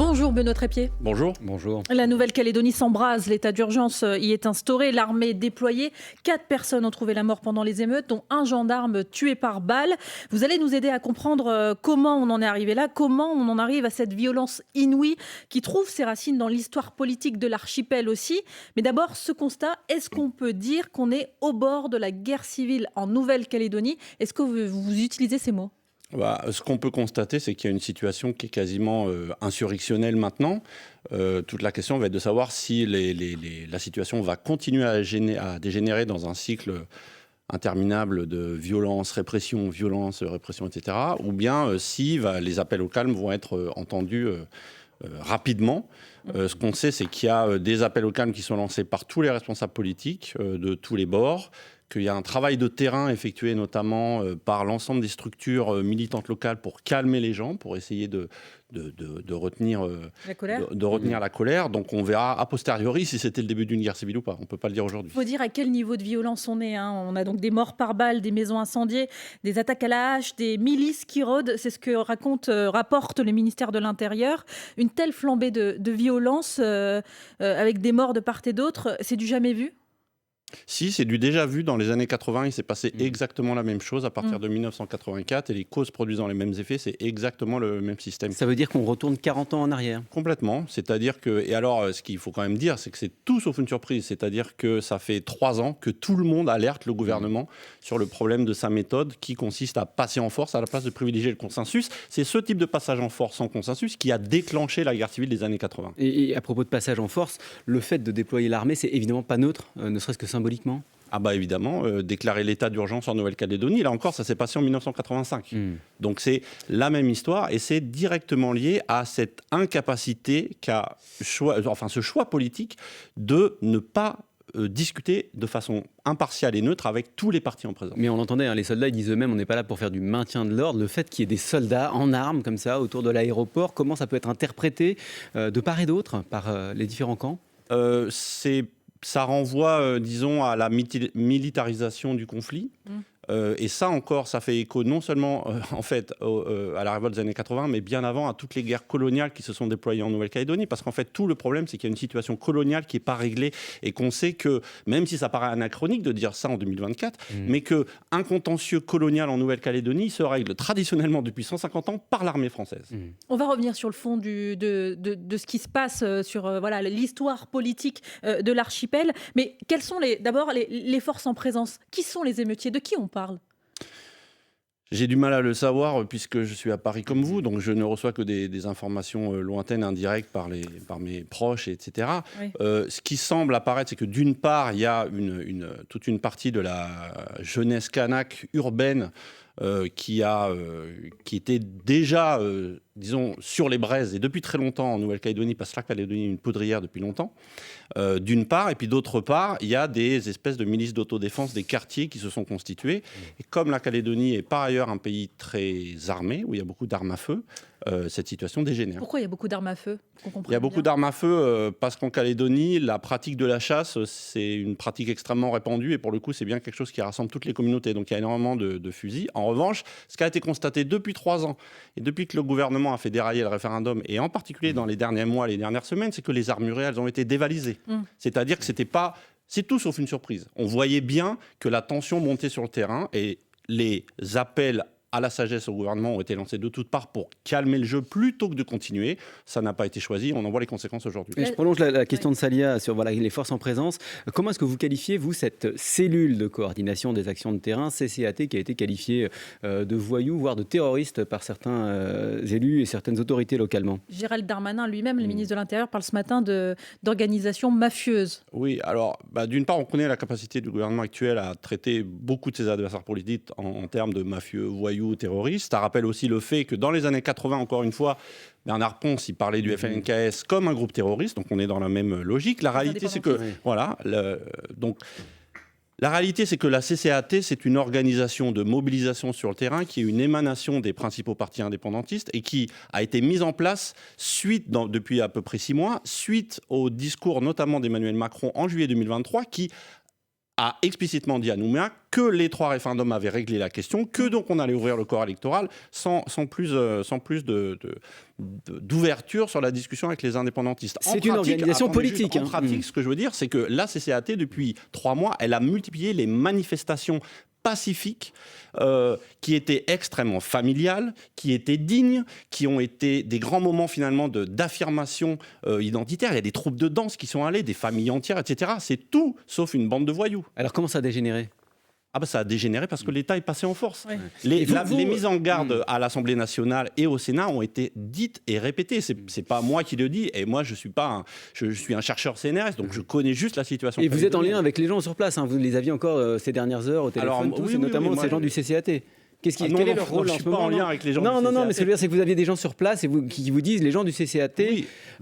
Bonjour Benoît Trépied. Bonjour. Bonjour. La Nouvelle-Calédonie s'embrase, l'état d'urgence y est instauré, l'armée est déployée. 4 personnes ont trouvé la mort pendant les émeutes, dont un gendarme tué par balle. Vous allez nous aider à comprendre comment on en est arrivé là, comment on en arrive à cette violence inouïe qui trouve ses racines dans l'histoire politique de l'archipel aussi. Mais d'abord, ce constat, est-ce qu'on peut dire qu'on est au bord de la guerre civile en Nouvelle-Calédonie? Est-ce que vous utilisez ces mots ? Ce qu'on peut constater, c'est qu'il y a une situation qui est quasiment insurrectionnelle maintenant. Toute la question va être de savoir si la situation va continuer à dégénérer dans un cycle interminable de violence, répression, etc. Ou bien si les appels au calme vont être entendus rapidement. Ce qu'on sait, c'est qu'il y a des appels au calme qui sont lancés par tous les responsables politiques de tous les bords, qu'il y a un travail de terrain effectué notamment par l'ensemble des structures militantes locales pour calmer les gens, pour essayer de retenir, la colère. Donc on verra a posteriori si c'était le début d'une guerre civile ou pas. On ne peut pas le dire aujourd'hui. Il faut dire à quel niveau de violence on est. On a donc des morts par balle, des maisons incendiées, des attaques à la hache, des milices qui rôdent. C'est ce que rapporte le ministère de l'Intérieur. Une telle flambée de violence avec des morts de part et d'autre, c'est du jamais vu ? Si, c'est du déjà vu. Dans les années 80, il s'est passé exactement la même chose à partir de 1984 et les causes produisant les mêmes effets, c'est exactement le même système. Ça veut dire qu'on retourne 40 ans en arrière ? Complètement. C'est-à-dire que, et alors, ce qu'il faut quand même dire, c'est que c'est tout sauf une surprise. C'est-à-dire que ça fait 3 ans que tout le monde alerte le gouvernement sur le problème de sa méthode qui consiste à passer en force à la place de privilégier le consensus. C'est ce type de passage en force sans consensus qui a déclenché la guerre civile des années 80. Et à propos de passage en force, le fait de déployer l'armée, c'est évidemment pas neutre, ne serait-ce que symboliquement ? Ah bah évidemment, déclarer l'état d'urgence en Nouvelle-Calédonie, là encore, ça s'est passé en 1985. Donc c'est la même histoire et c'est directement lié à cette incapacité ce choix politique de ne pas discuter de façon impartiale et neutre avec tous les partis en présence. Mais on l'entendait, les soldats ils disent eux-mêmes, on n'est pas là pour faire du maintien de l'ordre. Le fait qu'il y ait des soldats en armes comme ça autour de l'aéroport, comment ça peut être interprété de part et d'autre par les différents camps ? Ça renvoie, disons, à la militarisation du conflit. Et ça encore, ça fait écho non seulement à la révolte des années 80, mais bien avant à toutes les guerres coloniales qui se sont déployées en Nouvelle-Calédonie. Parce qu'en fait, tout le problème, c'est qu'il y a une situation coloniale qui n'est pas réglée et qu'on sait que, même si ça paraît anachronique de dire ça en 2024, mais qu'un contentieux colonial en Nouvelle-Calédonie se règle traditionnellement depuis 150 ans par l'armée française. On va revenir sur le fond de ce qui se passe sur l'histoire politique de l'archipel. Mais quelles sont d'abord les forces en présence ? Qui sont les émeutiers ? De qui on parle ? J'ai du mal à le savoir puisque je suis à Paris comme vous, donc je ne reçois que des informations lointaines, indirectes par mes proches, etc. Oui. Ce qui semble apparaître, c'est que d'une part, il y a toute une partie de la jeunesse kanak urbaine qui était déjà, disons, sur les braises et depuis très longtemps en Nouvelle-Calédonie, parce que la Calédonie est une poudrière depuis longtemps, d'une part, et puis d'autre part, il y a des espèces de milices d'autodéfense, des quartiers qui se sont constitués. Et comme la Calédonie est par ailleurs un pays très armé, où il y a beaucoup d'armes à feu, cette situation dégénère. Pourquoi il y a beaucoup d'armes à feu ? Il y a beaucoup d'armes à feu parce qu'en Calédonie, la pratique de la chasse, c'est une pratique extrêmement répandue et pour le coup, c'est bien quelque chose qui rassemble toutes les communautés. Donc il y a énormément de fusils. En revanche, ce qui a été constaté depuis 3 ans et depuis que le gouvernement a fait dérailler le référendum et en particulier dans les derniers mois, les dernières semaines, c'est que les armuriers, elles ont été dévalisées. C'est-à-dire que c'est tout sauf une surprise. On voyait bien que la tension montait sur le terrain et les appels à la sagesse au gouvernement ont été lancés de toutes parts pour calmer le jeu plutôt que de continuer. Ça n'a pas été choisi. On en voit les conséquences aujourd'hui. Je prolonge la question de Salia sur les forces en présence. Comment est-ce que vous qualifiez, vous, cette cellule de coordination des actions de terrain, CCAT, qui a été qualifiée de voyous, voire de terroriste par certains élus et certaines autorités localement ? Gérald Darmanin lui-même, le ministre de l'Intérieur, parle ce matin d'organisation mafieuse. Oui, alors d'une part, on connaît la capacité du gouvernement actuel à traiter beaucoup de ses adversaires politiques en termes de mafieux, voyous, terroristes. Ça rappelle aussi le fait que dans les années 80, encore une fois, Bernard Ponce, il parlait du FLNKS comme un groupe terroriste, donc on est dans la même logique. La réalité, c'est que la réalité, c'est que la CCAT, c'est une organisation de mobilisation sur le terrain qui est une émanation des principaux partis indépendantistes et qui a été mise en place depuis à peu près 6 mois, suite au discours notamment d'Emmanuel Macron en juillet 2023, qui a explicitement dit à Nouméa que les 3 référendums avaient réglé la question, que donc on allait ouvrir le corps électoral sans plus d'ouverture sur la discussion avec les indépendantistes. C'est une organisation politique. En pratique, ce que je veux dire, c'est que la CCAT, depuis 3 mois, elle a multiplié les manifestations pacifiques, qui étaient extrêmement familiales, qui étaient dignes, qui ont été des grands moments finalement d'affirmation identitaire. Il y a des troupes de danse qui sont allées, des familles entières, etc. C'est tout sauf une bande de voyous. Alors comment ça a dégénéré ? Ça a dégénéré parce que l'État est passé en force. Oui. Les mises en garde à l'Assemblée nationale et au Sénat ont été dites et répétées. C'est pas moi qui le dis, et moi je suis un chercheur CNRS, donc je connais juste la situation. Et vous êtes en lien avec les gens sur place, vous les aviez encore ces dernières heures au téléphone, notamment ces gens du CCAT. Quel est leur rôle en ce moment ? Je ne suis pas en lien avec les gens du CCAT. Non, mais ce que je veux dire, c'est que vous aviez des gens sur place qui vous disent, les gens du CCAT,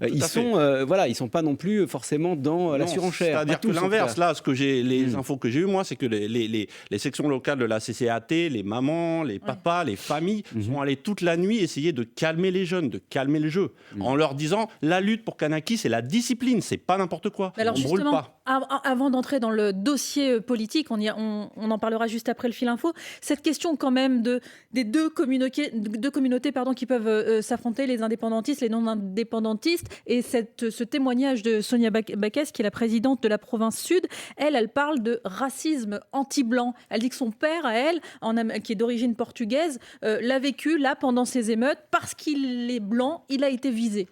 ils sont pas non plus forcément dans la surenchère. C'est-à-dire que l'inverse, là, les infos que j'ai eues, moi, c'est que les sections locales de la CCAT, les mamans, les papas, les familles sont allés toute la nuit essayer de calmer les jeunes, de calmer le jeu, en leur disant, la lutte pour Kanaki, c'est la discipline, c'est pas n'importe quoi. Alors on brûle pas. Avant d'entrer dans le dossier politique, on en parlera juste après le fil info, cette question quand même des deux communautés qui peuvent s'affronter, les indépendantistes, les non-indépendantistes, et ce témoignage de Sonia Backès, qui est la présidente de la province Sud, elle parle de racisme anti-blanc. Elle dit que son père, à elle, qui est d'origine portugaise, l'a vécu là pendant ces émeutes, parce qu'il est blanc, il a été visé.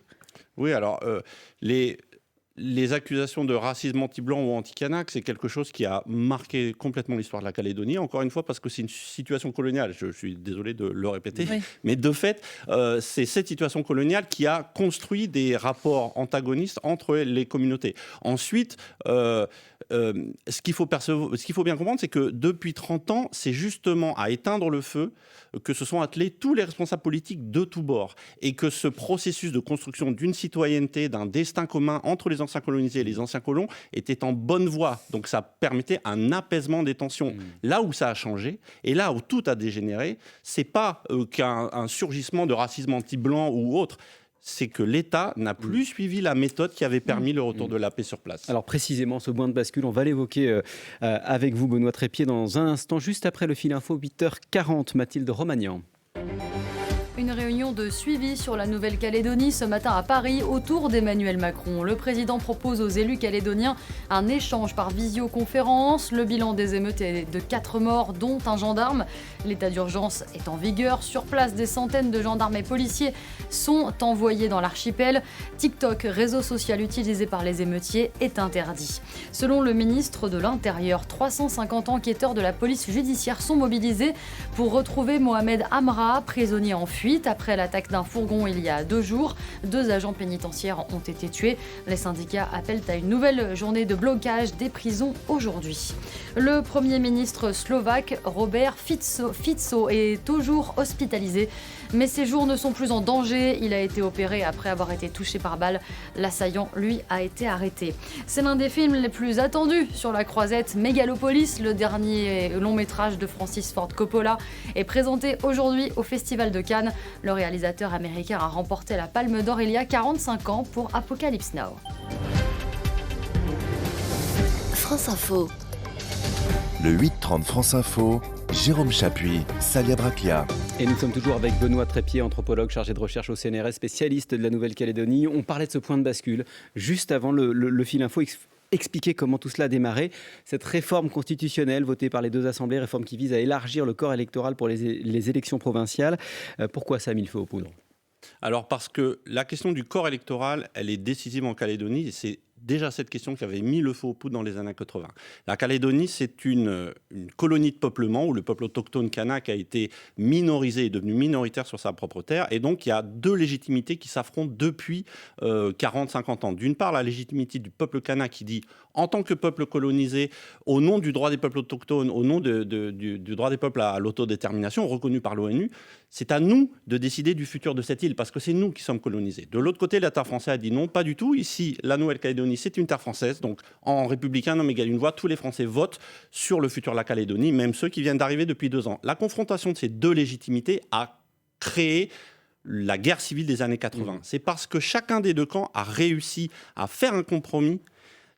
Oui, alors les accusations de racisme anti-blanc ou anti-kanak, c'est quelque chose qui a marqué complètement l'histoire de la Calédonie, encore une fois parce que c'est une situation coloniale, je suis désolé de le répéter, mais de fait, c'est cette situation coloniale qui a construit des rapports antagonistes entre les communautés. Ensuite, ce qu'il faut bien comprendre, c'est que depuis 30 ans, c'est justement à éteindre le feu que se sont attelés tous les responsables politiques de tous bords, et que ce processus de construction d'une citoyenneté, d'un destin commun entre les anciens colonisés et les anciens colons était en bonne voie. Donc ça permettait un apaisement des tensions. Là où ça a changé, et là où tout a dégénéré, c'est pas qu'un surgissement de racisme anti-blanc ou autre, c'est que l'État n'a plus suivi la méthode qui avait permis le retour de la paix sur place. Alors précisément, ce point de bascule, on va l'évoquer avec vous, Benoît Trépied, dans un instant, juste après le fil info, 8h40, Mathilde Romagnan. Une réunion de suivi sur la Nouvelle-Calédonie ce matin à Paris autour d'Emmanuel Macron. Le président propose aux élus calédoniens un échange par visioconférence. Le bilan des émeutes est de 4 morts, dont un gendarme. L'état d'urgence est en vigueur. Sur place, des centaines de gendarmes et policiers sont envoyés dans l'archipel. TikTok, réseau social utilisé par les émeutiers, est interdit. Selon le ministre de l'Intérieur, 350 enquêteurs de la police judiciaire sont mobilisés pour retrouver Mohamed Amra, prisonnier en fuite. Après l'attaque d'un fourgon il y a 2 jours, 2 agents pénitentiaires ont été tués. Les syndicats appellent à une nouvelle journée de blocage des prisons aujourd'hui. Le Premier ministre slovaque Robert Fico est toujours hospitalisé, mais ses jours ne sont plus en danger. Il a été opéré après avoir été touché par balle. L'assaillant, lui, a été arrêté. C'est l'un des films les plus attendus sur la croisette. Megalopolis, le dernier long métrage de Francis Ford Coppola, est présenté aujourd'hui au Festival de Cannes. Le réalisateur américain a remporté la Palme d'Or il y a 45 ans pour Apocalypse Now. France Info. Le 8-30 France Info, Jérôme Chapuis, Salia Braclia. Et nous sommes toujours avec Benoît Trépied, anthropologue chargé de recherche au CNRS, spécialiste de la Nouvelle-Calédonie. On parlait de ce point de bascule juste avant le fil info. Expliquer comment tout cela a démarré. Cette réforme constitutionnelle votée par les 2 assemblées, réforme qui vise à élargir le corps électoral pour les élections provinciales. Pourquoi ça a mis le feu aux poudres ? Alors parce que la question du corps électoral, elle est décisive en Calédonie, et c'est déjà cette question qui avait mis le feu aux poudres dans les années 80. La Calédonie, c'est une colonie de peuplement où le peuple autochtone kanak a été minorisé et devenu minoritaire sur sa propre terre. Et donc, il y a 2 légitimités qui s'affrontent depuis 40-50 ans. D'une part, la légitimité du peuple kanak qui dit, en tant que peuple colonisé, au nom du droit des peuples autochtones, au nom du droit des peuples à l'autodétermination reconnu par l'ONU, c'est à nous de décider du futur de cette île, parce que c'est nous qui sommes colonisés. De l'autre côté, l'État français a dit non, pas du tout. Ici, la Nouvelle-Calédonie, c'est une terre française. Donc, en républicain, un homme égale une voix, tous les Français votent sur le futur de la Calédonie, même ceux qui viennent d'arriver depuis 2 ans. La confrontation de ces 2 légitimités a créé la guerre civile des années 80. C'est parce que chacun des 2 camps a réussi à faire un compromis.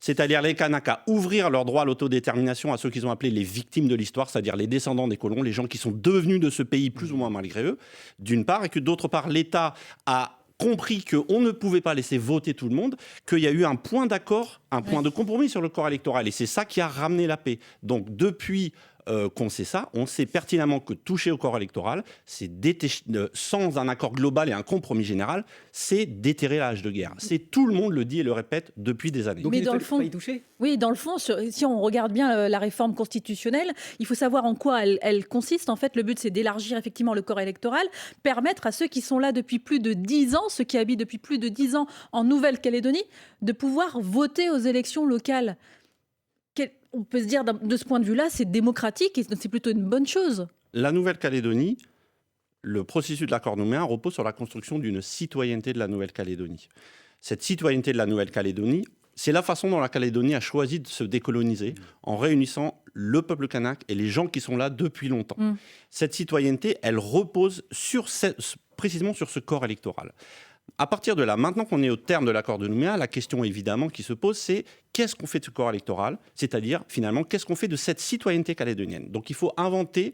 c'est-à-dire les Kanaks, à ouvrir leur droit à l'autodétermination à ceux qu'ils ont appelés les victimes de l'histoire, c'est-à-dire les descendants des colons, les gens qui sont devenus de ce pays plus ou moins malgré eux, d'une part, et que d'autre part, l'État a compris qu'on ne pouvait pas laisser voter tout le monde, qu'il y a eu un point d'accord, un point de compromis sur le corps électoral. Et c'est ça qui a ramené la paix. Donc depuis qu'on sait ça, on sait pertinemment que toucher au corps électoral, c'est sans un accord global et un compromis général, c'est déterrer l'âge de guerre. C'est tout le monde le dit et le répète depuis des années. Donc Mais il dans ne le fallait fond- pas y toucher. Oui, dans le fond, si on regarde bien la réforme constitutionnelle, il faut savoir en quoi elle consiste. En fait, le but, c'est d'élargir effectivement le corps électoral, permettre à ceux qui sont là depuis plus de 10 ans, ceux qui habitent depuis plus de 10 ans en Nouvelle-Calédonie, de pouvoir voter aux élections locales. On peut se dire, de ce point de vue-là, c'est démocratique et c'est plutôt une bonne chose. La Nouvelle-Calédonie, le processus de l'accord Nouméa repose sur la construction d'une citoyenneté de la Nouvelle-Calédonie. Cette citoyenneté de la Nouvelle-Calédonie, c'est la façon dont la Calédonie a choisi de se décoloniser en réunissant le peuple kanak et les gens qui sont là depuis longtemps. Cette citoyenneté, elle repose précisément sur ce corps électoral. À partir de là, maintenant qu'on est au terme de l'accord de Nouméa, la question évidemment qui se pose, c'est qu'est-ce qu'on fait de ce corps électoral ? C'est-à-dire, finalement, qu'est-ce qu'on fait de cette citoyenneté calédonienne ? Donc il faut inventer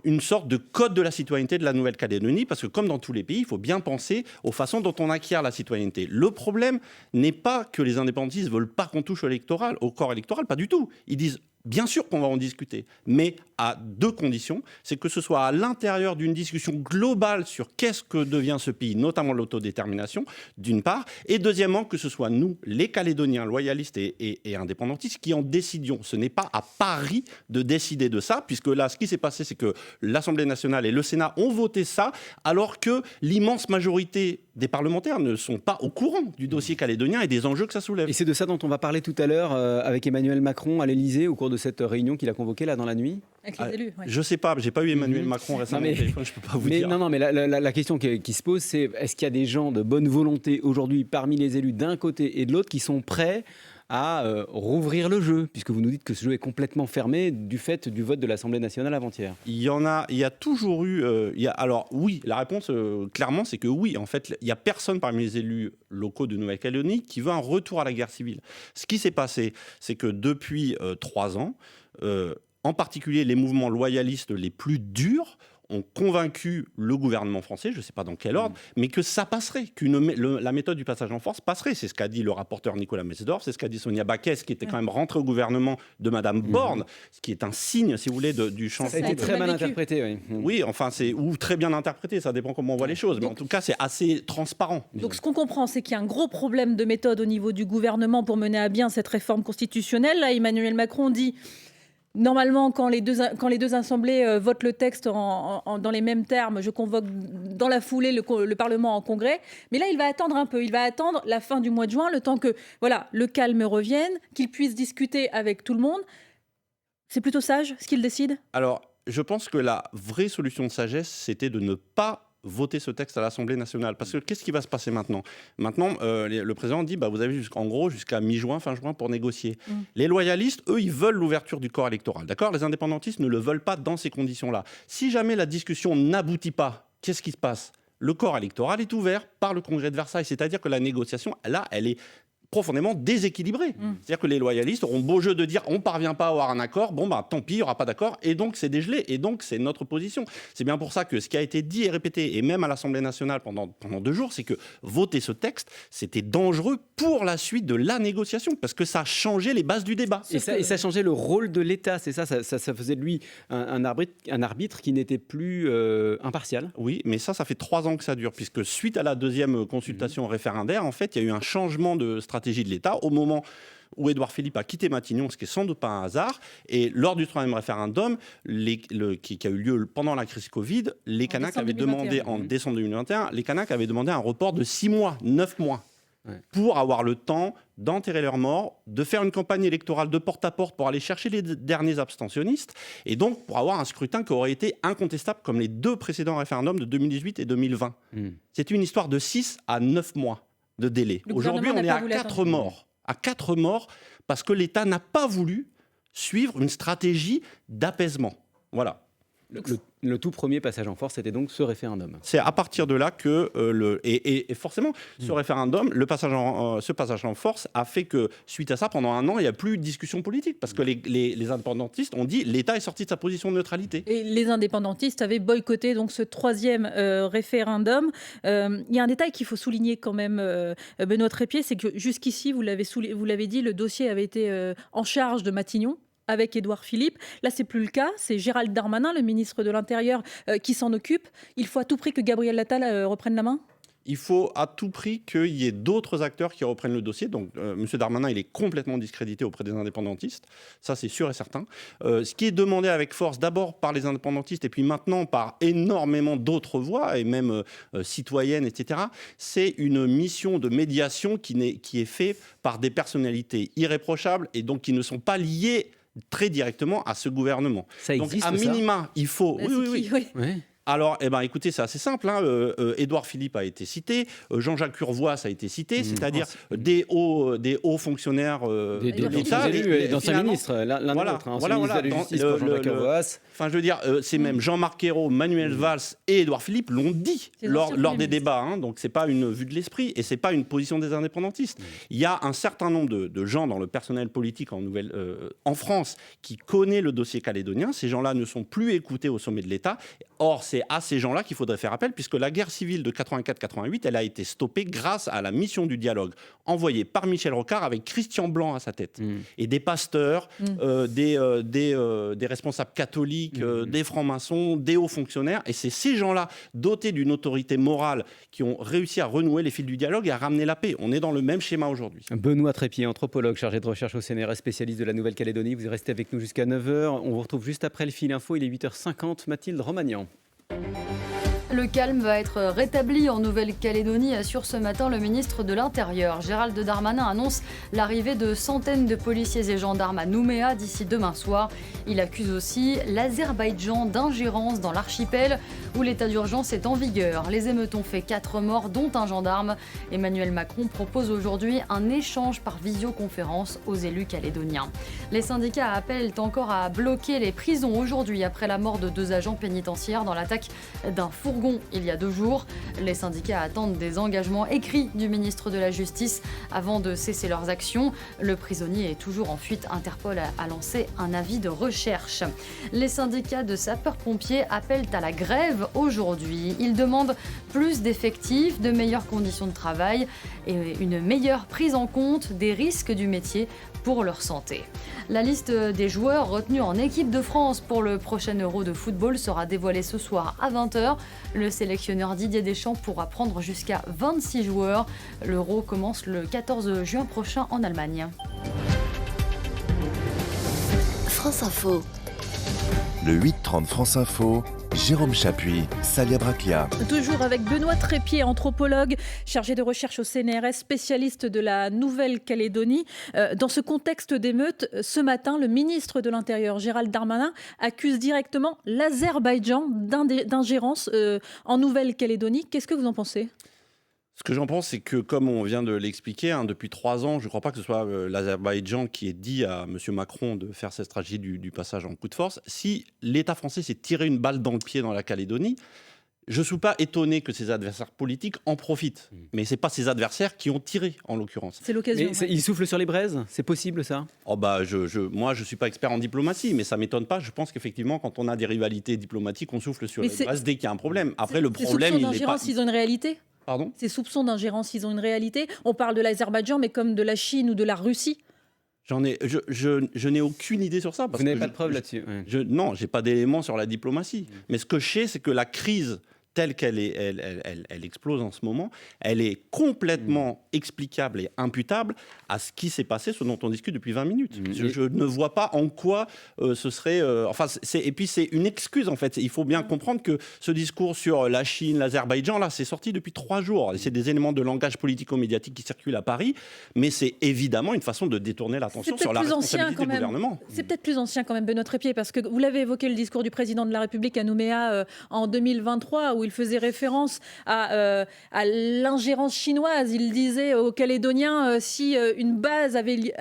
une sorte de code de la citoyenneté de la Nouvelle-Calédonie, parce que comme dans tous les pays, il faut bien penser aux façons dont on acquiert la citoyenneté. Le problème n'est pas que les indépendantistes ne veulent pas qu'on touche au corps électoral, pas du tout. Ils disent, bien sûr qu'on va en discuter, mais à deux conditions. C'est que ce soit à l'intérieur d'une discussion globale sur qu'est-ce que devient ce pays, notamment l'autodétermination, d'une part, et deuxièmement, que ce soit nous, les Calédoniens loyalistes et indépendantistes, qui en décidions. Ce n'est pas à Paris de décider de ça, puisque là, ce qui s'est passé, c'est que l'Assemblée nationale et le Sénat ont voté ça, alors que l'immense majorité des parlementaires ne sont pas au courant du dossier calédonien et des enjeux que ça soulève. Et c'est de ça dont on va parler tout à l'heure avec Emmanuel Macron à l'Élysée au cours de cette réunion qu'il a convoquée là dans la nuit. Avec les élus, ouais. Je sais pas, j'ai pas eu Emmanuel Macron récemment au téléphone, je peux pas vous dire. Non, mais la question qui se pose, c'est est-ce qu'il y a des gens de bonne volonté aujourd'hui parmi les élus d'un côté et de l'autre qui sont prêts à rouvrir le jeu, puisque vous nous dites que ce jeu est complètement fermé du fait du vote de l'Assemblée nationale avant-hier. Il y a toujours eu... alors oui, la réponse clairement c'est que oui, en fait, il n'y a personne parmi les élus locaux de Nouvelle-Calédonie qui veut un retour à la guerre civile. Ce qui s'est passé, c'est que depuis 3 ans, en particulier les mouvements loyalistes les plus durs ont convaincu le gouvernement français, je ne sais pas dans quel ordre, mais que ça passerait, la méthode du passage en force passerait. C'est ce qu'a dit le rapporteur Nicolas Mesdorf, c'est ce qu'a dit Sonia Baquès, qui était quand même rentrée au gouvernement de Madame Borne, ce qui est un signe, si vous voulez, du changement. Ça a été très mal interprété, oui. Oui, enfin, ou très bien interprété, ça dépend comment on voit les choses, mais en tout cas, c'est assez transparent. Donc ce qu'on comprend, c'est qu'il y a un gros problème de méthode au niveau du gouvernement pour mener à bien cette réforme constitutionnelle. Là, Emmanuel Macron dit... Normalement, quand les deux assemblées votent le texte dans les mêmes termes, je convoque dans la foulée le Parlement en congrès. Mais là, il va attendre un peu. Il va attendre la fin du mois de juin, le temps que le calme revienne, qu'il puisse discuter avec tout le monde. C'est plutôt sage ce qu'il décide ? Alors, je pense que la vraie solution de sagesse, c'était de ne pas voter ce texte à l'Assemblée nationale. Parce que qu'est-ce qui va se passer maintenant ? Maintenant, le président dit, vous avez jusqu'à mi-juin, fin juin pour négocier. Les loyalistes, eux, ils veulent l'ouverture du corps électoral. D'accord ? Les indépendantistes ne le veulent pas dans ces conditions-là. Si jamais la discussion n'aboutit pas, qu'est-ce qui se passe ? Le corps électoral est ouvert par le Congrès de Versailles. C'est-à-dire que la négociation, là, elle est profondément déséquilibré. C'est-à-dire que les loyalistes auront beau jeu de dire on ne parvient pas à avoir un accord, tant pis, il n'y aura pas d'accord, et donc c'est dégelé, et donc c'est notre position. C'est bien pour ça que ce qui a été dit et répété, et même à l'Assemblée nationale pendant 2 jours, c'est que voter ce texte, c'était dangereux pour la suite de la négociation, parce que ça a changé les bases du débat. Et ça changeait le rôle de l'État, c'est ça faisait de lui un arbitre qui n'était plus impartial. Oui, mais ça fait 3 ans que ça dure, puisque suite à la deuxième consultation référendaire, en fait, il y a eu un changement de stratégie de l'État au moment où Édouard Philippe a quitté Matignon, ce qui est sans doute pas un hasard. Et lors du 3e référendum, qui a eu lieu pendant la crise Covid, les Kanaks avaient demandé, en décembre 2021, les Kanaks avaient demandé un report de 6 mois, 9 mois, pour avoir le temps d'enterrer leurs morts, de faire une campagne électorale de porte-à-porte pour aller chercher les derniers abstentionnistes, et donc pour avoir un scrutin qui aurait été incontestable comme les 2 précédents référendums de 2018 et 2020. C'est une histoire de 6 à 9 mois de délai. Aujourd'hui, on est à 4 morts. À 4 morts, parce que l'État n'a pas voulu suivre une stratégie d'apaisement. Voilà. Le tout premier passage en force, c'était donc ce référendum. C'est à partir de là que et forcément, ce référendum, ce passage en force a fait que suite à ça, pendant un an, il n'y a plus de discussion politique parce que les indépendantistes ont dit l'État est sorti de sa position de neutralité. Et les indépendantistes avaient boycotté donc ce troisième référendum. Il y a un détail qu'il faut souligner quand même, Benoît Trépied, c'est que jusqu'ici, vous l'avez dit, le dossier avait été en charge de Matignon, avec Édouard Philippe. Là, c'est plus le cas. C'est Gérald Darmanin, le ministre de l'Intérieur, qui s'en occupe. Il faut à tout prix que Gabriel Attal reprenne la main ? Il faut à tout prix qu'il y ait d'autres acteurs qui reprennent le dossier. Donc, M. Darmanin, il est complètement discrédité auprès des indépendantistes. Ça, c'est sûr et certain. Ce qui est demandé avec force, d'abord par les indépendantistes et puis maintenant par énormément d'autres voix, et même citoyennes, etc., c'est une mission de médiation qui est faite par des personnalités irréprochables et donc qui ne sont pas liées très directement à ce gouvernement. Ça existe, donc, à minima, il faut... Oui. Alors, écoutez, c'est assez simple. Édouard Philippe a été cité, Jean-Jacques Urvoas a été cité, c'est-à-dire des hauts fonctionnaires de l'État. D'anciens ministres, l'un de l'autre. Ministre de la Justice, Jean-Jacques Urvoas. Enfin, je veux dire, c'est même Jean-Marc Ayrault, Manuel Valls et Édouard Philippe l'ont dit lors des débats. Donc, c'est pas une vue de l'esprit et c'est pas une position des indépendantistes. Il y a un certain nombre de gens dans le personnel politique en France qui connaît le dossier calédonien. Ces gens-là ne sont plus écoutés au sommet de l'État. Or, c'est à ces gens-là qu'il faudrait faire appel, puisque la guerre civile de 84-88, elle a été stoppée grâce à la mission du dialogue envoyée par Michel Rocard avec Christian Blanc à sa tête. Et des pasteurs, des responsables catholiques, des francs-maçons, des hauts fonctionnaires. Et c'est ces gens-là, dotés d'une autorité morale, qui ont réussi à renouer les fils du dialogue et à ramener la paix. On est dans le même schéma aujourd'hui. Benoît Trépied, anthropologue chargé de recherche au CNRS, spécialiste de la Nouvelle-Calédonie. Vous restez avec nous jusqu'à 9h. On vous retrouve juste après le fil info. Il est 8h50. Mathilde Romagnan. Le calme va être rétabli en Nouvelle-Calédonie, assure ce matin le ministre de l'Intérieur. Gérald Darmanin annonce l'arrivée de centaines de policiers et gendarmes à Nouméa d'ici demain soir. Il accuse aussi l'Azerbaïdjan d'ingérence dans l'archipel où l'état d'urgence est en vigueur. Les émeutes ont fait 4 morts, dont un gendarme. Emmanuel Macron propose aujourd'hui un échange par visioconférence aux élus calédoniens. Les syndicats appellent encore à bloquer les prisons aujourd'hui après la mort de 2 agents pénitentiaires dans l'attaque d'un fourgon il y a 2 jours. Les syndicats attendent des engagements écrits du ministre de la Justice avant de cesser leurs actions. Le prisonnier est toujours en fuite. Interpol a lancé un avis de recherche. Les syndicats de sapeurs-pompiers appellent à la grève aujourd'hui. Ils demandent plus d'effectifs, de meilleures conditions de travail et une meilleure prise en compte des risques du métier pour leur santé. La liste des joueurs retenus en équipe de France pour le prochain Euro de football sera dévoilée ce soir à 20h. Le sélectionneur Didier Deschamps pourra prendre jusqu'à 26 joueurs. L'Euro commence le 14 juin prochain en Allemagne. France Info. Le 8-30 France Info, Jérôme Chapuis, Salia Braclia. Toujours avec Benoît Trépied, anthropologue, chargé de recherche au CNRS, spécialiste de la Nouvelle-Calédonie. Dans ce contexte d'émeute, ce matin, le ministre de l'Intérieur, Gérald Darmanin, accuse directement l'Azerbaïdjan d'ingérence en Nouvelle-Calédonie. Qu'est-ce que vous en pensez ? Ce que j'en pense, c'est que, comme on vient de l'expliquer, depuis 3 ans, je ne crois pas que ce soit l'Azerbaïdjan qui ait dit à M. Macron de faire cette stratégie du passage en coup de force. Si l'État français s'est tiré une balle dans le pied dans la Calédonie, je ne suis pas étonné que ses adversaires politiques en profitent. Mais ce n'est pas ses adversaires qui ont tiré, en l'occurrence. C'est l'occasion. Mais il souffle sur les braises ? C'est possible, ça ? Moi, je ne suis pas expert en diplomatie, mais ça ne m'étonne pas. Je pense qu'effectivement, quand on a des rivalités diplomatiques, on souffle sur les braises dès qu'il y a un problème. Après, le problème, il n'est pas... Ils ont une réalité ? Pardon ? Ces soupçons d'ingérence, ils ont une réalité. On parle de l'Azerbaïdjan, mais comme de la Chine ou de la Russie. Je n'ai aucune idée sur ça. Parce Vous n'avez pas de preuves là-dessus ? Non, je n'ai pas d'éléments sur la diplomatie. Mais ce que je sais, c'est que la crise telle qu'elle est, elle explose en ce moment, elle est complètement explicable et imputable à ce qui s'est passé, ce dont on discute depuis 20 minutes. Je ne vois pas en quoi ce serait... et puis c'est une excuse, en fait. Il faut bien comprendre que ce discours sur la Chine, l'Azerbaïdjan, là, c'est sorti depuis 3 jours. C'est des éléments de langage politico-médiatique qui circulent à Paris, mais c'est évidemment une façon de détourner l'attention sur la responsabilité du gouvernement. C'est peut-être plus ancien quand même, Benoît Trépied, parce que vous l'avez évoqué, le discours du président de la République à Nouméa en 2023, où où il faisait référence à l'ingérence chinoise. Il disait aux Calédoniens, si une base avait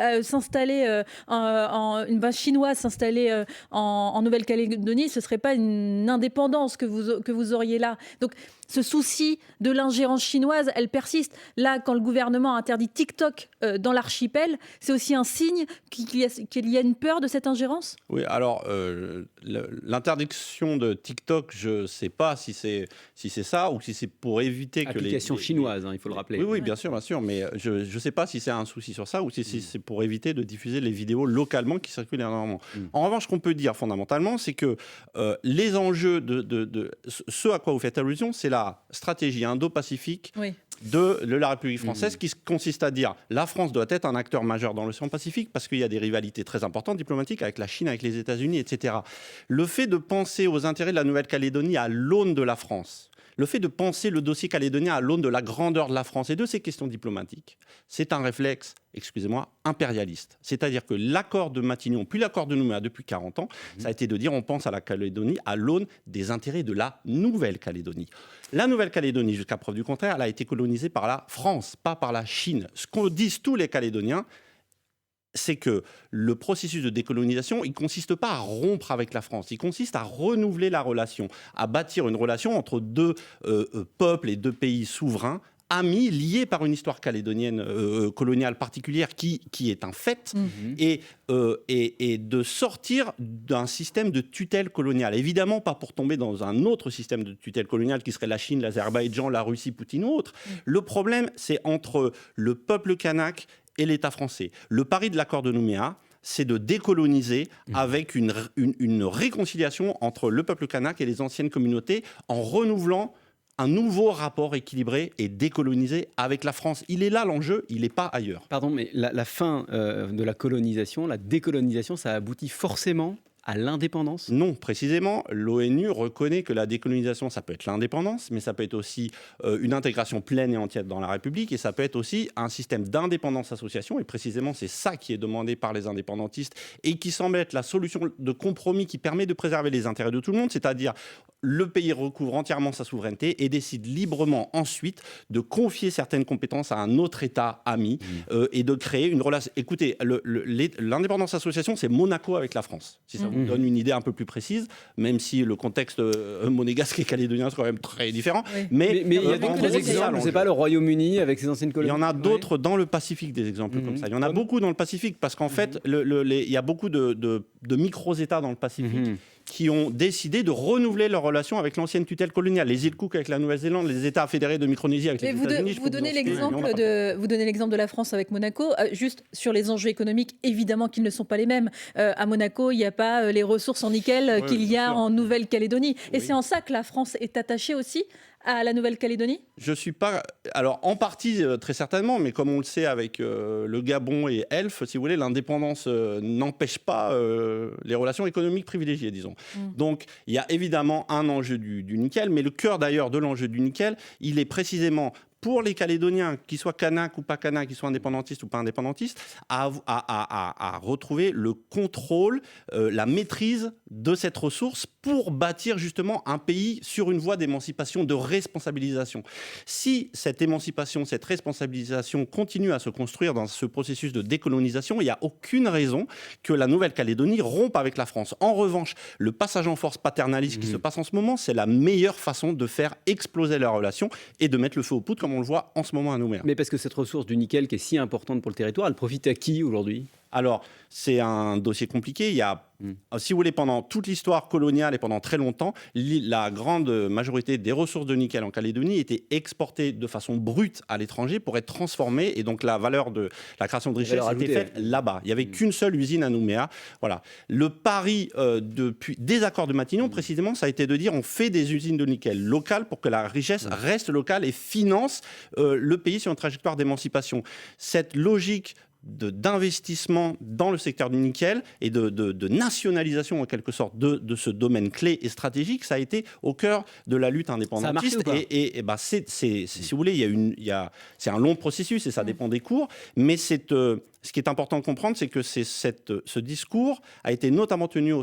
une base chinoise s'installait en Nouvelle-Calédonie, ce ne serait pas une indépendance que vous auriez là. Donc, ce souci de l'ingérence chinoise, elle persiste. Là, quand le gouvernement interdit TikTok dans l'archipel, c'est aussi un signe qu'il y a une peur de cette ingérence ? Oui, alors, l'interdiction de TikTok, je ne sais pas si c'est ça ou si c'est pour éviter que Application chinoise, il faut le rappeler. Oui, bien sûr, mais je ne sais pas si c'est un souci sur ça ou si c'est pour éviter de diffuser les vidéos localement qui circulent énormément. En revanche, ce qu'on peut dire fondamentalement, c'est que les enjeux de ce à quoi vous faites allusion, c'est la stratégie indo-pacifique de la République française qui consiste à dire la France doit être un acteur majeur dans l'océan Pacifique parce qu'il y a des rivalités très importantes diplomatiques avec la Chine, avec les États-Unis, etc. Le fait de penser aux intérêts de la Nouvelle-Calédonie à l'aune de la France, le fait de penser le dossier calédonien à l'aune de la grandeur de la France et de ces questions diplomatiques, c'est un réflexe, impérialiste. C'est-à-dire que l'accord de Matignon, puis l'accord de Nouméa depuis 40 ans, ça a été de dire on pense à la Calédonie à l'aune des intérêts de la Nouvelle-Calédonie. La Nouvelle-Calédonie, jusqu'à preuve du contraire, elle a été colonisée par la France, pas par la Chine. Ce qu'en disent tous les Calédoniens, c'est que le processus de décolonisation, il ne consiste pas à rompre avec la France, il consiste à renouveler la relation, à bâtir une relation entre deux peuples et deux pays souverains, amis, liés par une histoire calédonienne coloniale particulière qui est un fait, et de sortir d'un système de tutelle coloniale. Évidemment, pas pour tomber dans un autre système de tutelle coloniale qui serait la Chine, l'Azerbaïdjan, la Russie, Poutine ou autre. Le problème, c'est entre le peuple kanak et l'État français. Le pari de l'accord de Nouméa, c'est de décoloniser avec une réconciliation entre le peuple kanak et les anciennes communautés en renouvelant un nouveau rapport équilibré et décolonisé avec la France. Il est là l'enjeu, il n'est pas ailleurs. Pardon, mais la fin de la colonisation, la décolonisation, ça aboutit forcément à l'indépendance ? Non, précisément, l'ONU reconnaît que la décolonisation, ça peut être l'indépendance, mais ça peut être aussi une intégration pleine et entière dans la République, et ça peut être aussi un système d'indépendance-association, et précisément, c'est ça qui est demandé par les indépendantistes, et qui semble être la solution de compromis qui permet de préserver les intérêts de tout le monde, c'est-à-dire le pays recouvre entièrement sa souveraineté et décide librement ensuite de confier certaines compétences à un autre État ami et de créer une relation. Écoutez, l'indépendance-association, c'est Monaco avec la France, si ça vous donne une idée un peu plus précise, même si le contexte monégasque et calédonien est quand même très différent. Oui. Mais il y a d'autres exemples, c'est pas le Royaume-Uni avec ses anciennes colonies. Il y en a d'autres dans le Pacifique, des exemples comme ça. Il y en a beaucoup dans le Pacifique, parce qu'en fait, il y a beaucoup de micro-États dans le Pacifique qui ont décidé de renouveler leur relation avec l'ancienne tutelle coloniale. Les îles Cook avec la Nouvelle-Zélande, les États fédérés de Micronésie avec les États-Unis. Vous donnez l'exemple de la France avec Monaco. Juste sur les enjeux économiques, évidemment qu'ils ne sont pas les mêmes. À Monaco, il n'y a pas les ressources en nickel qu'il y a en Nouvelle-Calédonie. Et c'est en ça que la France est attachée aussi à la Nouvelle-Calédonie ? Je ne suis pas... Alors, en partie, très certainement, mais comme on le sait avec le Gabon et Elf, si vous voulez, l'indépendance n'empêche pas les relations économiques privilégiées, disons. Donc, il y a évidemment un enjeu du nickel, mais le cœur d'ailleurs de l'enjeu du nickel, il est précisément pour les Calédoniens, qu'ils soient Kanak ou pas Kanak, qu'ils soient indépendantistes ou pas indépendantistes, à retrouver le contrôle, la maîtrise de cette ressource pour bâtir justement un pays sur une voie d'émancipation, de responsabilisation. Si cette émancipation, cette responsabilisation continue à se construire dans ce processus de décolonisation, il n'y a aucune raison que la Nouvelle-Calédonie rompe avec la France. En revanche, le passage en force paternaliste qui se passe en ce moment, c'est la meilleure façon de faire exploser la relation et de mettre le feu aux poudres, comme on le voit en ce moment à Nouméa. Mais parce que cette ressource du nickel qui est si importante pour le territoire, elle profite à qui aujourd'hui ? Alors, c'est un dossier compliqué. Il y a, si vous voulez, pendant toute l'histoire coloniale et pendant très longtemps, la grande majorité des ressources de nickel en Calédonie étaient exportées de façon brute à l'étranger pour être transformées. Et donc, la valeur de la création de richesse était faite là-bas. Il n'y avait qu'une seule usine à Nouméa. Voilà. Le pari depuis des accords de Matignon, précisément, ça a été de dire on fait des usines de nickel locales pour que la richesse reste locale et finance le pays sur une trajectoire d'émancipation. Cette logique d'investissement dans le secteur du nickel et de nationalisation en quelque sorte de ce domaine clé et stratégique, ça a été au cœur de la lutte indépendantiste. Ça a marché ou pas ? Si vous voulez, c'est un long processus et ça dépend des cours, mais ce qui est important de comprendre, c'est que ce discours a été notamment tenu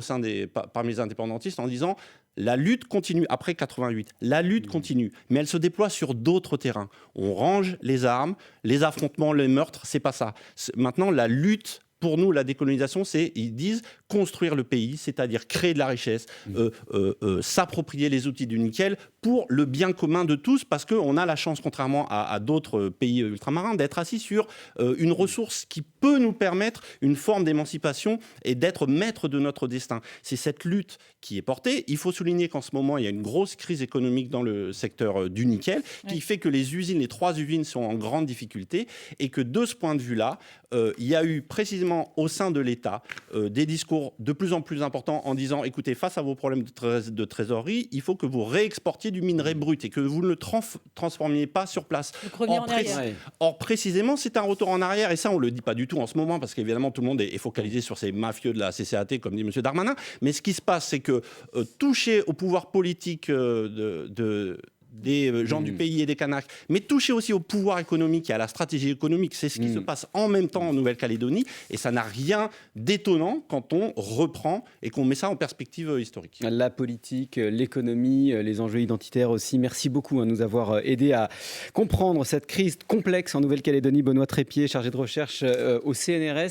parmi les indépendantistes en disant La lutte continue, après 88, la lutte continue, mais elle se déploie sur d'autres terrains. On range les armes, les affrontements, les meurtres, c'est pas ça. Maintenant, la lutte, pour nous, la décolonisation, c'est, ils disent, construire le pays, c'est-à-dire créer de la richesse, s'approprier les outils du nickel pour le bien commun de tous, parce qu'on a la chance, contrairement à d'autres pays ultramarins, d'être assis sur une ressource qui peut nous permettre une forme d'émancipation et d'être maître de notre destin. C'est cette lutte qui est portée. Il faut souligner qu'en ce moment, il y a une grosse crise économique dans le secteur du nickel, qui fait que les 3 usines sont en grande difficulté, et que de ce point de vue-là, il y a eu précisément au sein de l'État des discours de plus en plus importants en disant, écoutez, face à vos problèmes de trésorerie, il faut que vous réexportiez du minerai brut et que vous ne le transformiez pas sur place. Or, précisément, c'est un retour en arrière, et ça, on ne le dit pas du tout en ce moment, parce qu'évidemment, tout le monde est focalisé sur ces mafieux de la CCAT, comme dit M. Darmanin, mais ce qui se passe, c'est que toucher au pouvoir politique des gens du pays et des Kanaks, mais toucher aussi au pouvoir économique et à la stratégie économique. C'est ce qui se passe en même temps en Nouvelle-Calédonie, et ça n'a rien d'étonnant quand on reprend et qu'on met ça en perspective historique. La politique, l'économie, les enjeux identitaires aussi. Merci beaucoup de nous avoir aidé à comprendre cette crise complexe en Nouvelle-Calédonie. Benoît Trépied, chargé de recherche au CNRS.